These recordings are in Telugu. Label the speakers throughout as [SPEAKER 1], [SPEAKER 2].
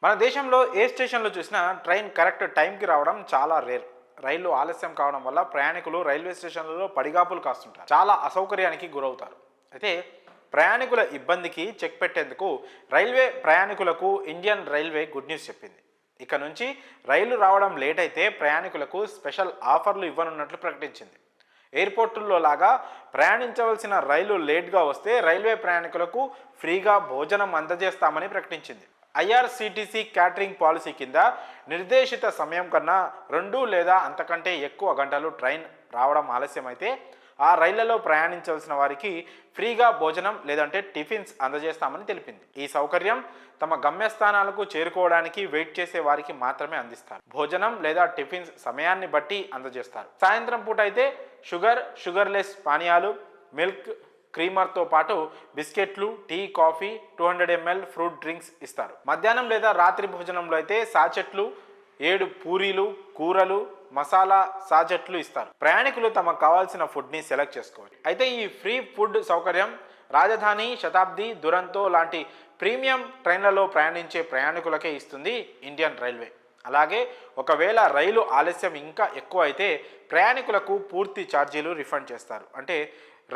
[SPEAKER 1] మన దేశంలో ఏ స్టేషన్లో చూసినా ట్రైన్ కరెక్ట్ టైంకి రావడం చాలా రేర్. రైళ్లు ఆలస్యం కావడం వల్ల ప్రయాణికులు రైల్వే స్టేషన్లలో పడిగాపులు కాస్తుంటారు, చాలా అసౌకర్యానికి గురవుతారు. అయితే ప్రయాణికుల ఇబ్బందికి చెక్ పెట్టేందుకు రైల్వే ప్రయాణికులకు ఇండియన్ రైల్వే గుడ్ న్యూస్ చెప్పింది. ఇక నుంచి రైలు రావడం లేట్ అయితే ప్రయాణికులకు స్పెషల్ ఆఫర్లు ఇవ్వనున్నట్లు ప్రకటించింది. ఎయిర్పోర్టుల్లో లాగా ప్రయాణించవలసిన రైలు లేట్గా వస్తే రైల్వే ప్రయాణికులకు ఫ్రీగా భోజనం అందజేస్తామని ప్రకటించింది. ఐఆర్సీటీసీ క్యాటరింగ్ పాలసీ కింద నిర్దేశిత సమయం కన్నా 2 లేదా అంతకంటే ఎక్కువ గంటలు ట్రైన్ రావడం ఆలస్యమైతే ఆ రైళ్లలో ప్రయాణించవలసిన వారికి ఫ్రీగా భోజనం లేదంటే టిఫిన్స్ అందజేస్తామని తెలిపింది. ఈ సౌకర్యం తమ గమ్యస్థానాలకు చేరుకోవడానికి వెయిట్ చేసే వారికి మాత్రమే అందిస్తారు. భోజనం లేదా టిఫిన్స్ సమయాన్ని బట్టి అందజేస్తారు. సాయంత్రం పూట అయితే షుగర్లెస్ పానీయాలు, మిల్క్, క్రీమర్తో పాటు బిస్కెట్లు, tea, coffee, 200 ml fruit drinks ఇస్తారు. మధ్యాహ్నం లేదా రాత్రి భోజనంలో అయితే సాచెట్లు, 7 పూరీలు, కూరలు, మసాలా సాచెట్లు ఇస్తారు. ప్రయాణికులు తమకు కావాల్సిన ఫుడ్ని సెలెక్ట్ చేసుకోవాలి. అయితే ఈ ఫ్రీ ఫుడ్ సౌకర్యం రాజధాని, శతాబ్ది, దురంతో లాంటి ప్రీమియం ట్రైన్లలో ప్రయాణించే ప్రయాణికులకే ఇస్తుంది ఇండియన్ రైల్వే. అలాగే ఒకవేళ రైలు ఆలస్యం ఇంకా ఎక్కువ అయితే ప్రయాణికులకు పూర్తి ఛార్జీలు రిఫండ్ చేస్తారు. అంటే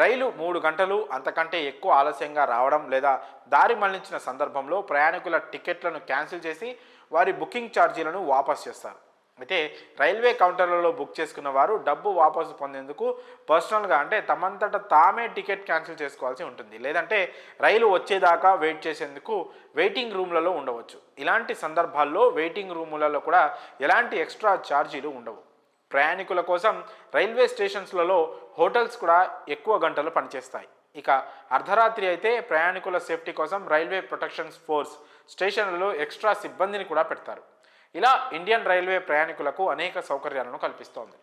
[SPEAKER 1] రైలు 3 గంటలు అంతకంటే ఎక్కువ ఆలస్యంగా రావడం లేదా దారి మళ్లించిన సందర్భంలో ప్రయాణికుల టికెట్లను క్యాన్సిల్ చేసి వారి బుకింగ్ ఛార్జీలను వాపసు చేస్తారు. అయితే రైల్వే కౌంటర్లలో బుక్ చేసుకున్న వారు డబ్బు వాపసు పొందేందుకు పర్సనల్గా అంటే తమంతట తామే టికెట్ క్యాన్సిల్ చేసుకోవాల్సి ఉంటుంది. లేదంటే రైలు వచ్చేదాకా వెయిట్ చేసేందుకు వెయిటింగ్ రూమ్లలో ఉండవచ్చు. ఇలాంటి సందర్భాల్లో వెయిటింగ్ రూములలో కూడా ఎలాంటి ఎక్స్ట్రా ఛార్జీలు ఉండవు. ప్రయాణికుల కోసం రైల్వే స్టేషన్స్లలో హోటల్స్ కూడా ఎక్కువ గంటలు పనిచేస్తాయి. ఇక అర్ధరాత్రి అయితే ప్రయాణికుల సేఫ్టీ కోసం రైల్వే ప్రొటెక్షన్ ఫోర్స్ స్టేషన్లలో ఎక్స్ట్రా సిబ్బందిని కూడా పెడతారు. ఇలా ఇండియన్ రైల్వే ప్రయాణికులకు అనేక సౌకర్యాలను కల్పిస్తోంది.